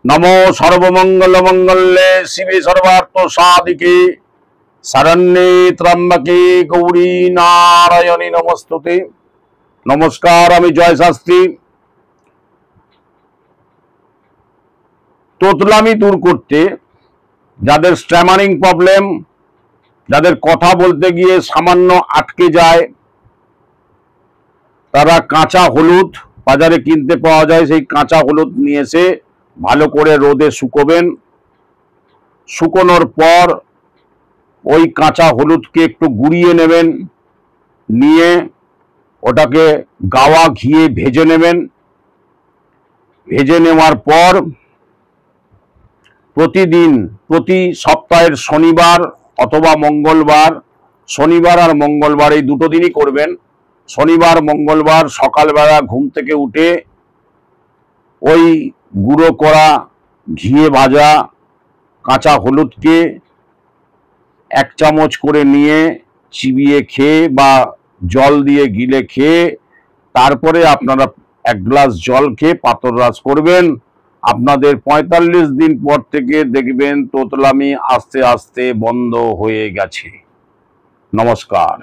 नमो सर्वमंगल मंगल्ये शिवे सर्वार्थ साधिके शरण्ये त्र्यंबके गौरी नारायणी नमस्तुते। नमस्कार, आमी जय शास्त्री। তোতলামি दूर करते যাদের স্ট্যামারিং প্রবলেম, যাদের কথা বলতে গিয়ে সামান্য আটকে যায়, তারা কাঁচা হলুদ বাজারে কিনতে পাওয়া যায়, সেই কাঁচা হলুদ নিয়ে এসে ভালো করে রোদে শুকোবেন। শুকোনোর পর ওই কাঁচা হলুদকে একটু গুঁড়িয়ে নেবেন, নিয়ে ওটাকে গাওয়া ঘিয়ে ভেজে নেবেন। ভেজে নেওয়ার পর প্রতিদিন প্রতি সপ্তাহের শনিবার অথবা মঙ্গলবার, শনিবার আর মঙ্গলবার এই দুটো দিনই করবেন। শনিবার মঙ্গলবার সকালবেলা ঘুম থেকে উঠে ওই গুঁড়ো করা ঘিয়ে ভাজা কাঁচা হলুদকে 1 চামচ করে নিয়ে চিবিয়ে খেয়ে বা জল দিয়ে গিলে খেয়ে তারপরে আপনারা 1 গ্লাস জল খেয়ে পাতররাস করবেন। আপনাদের 45 দিন পর থেকে দেখবেন তোতলামি আস্তে আস্তে বন্ধ হয়ে গেছে। নমস্কার।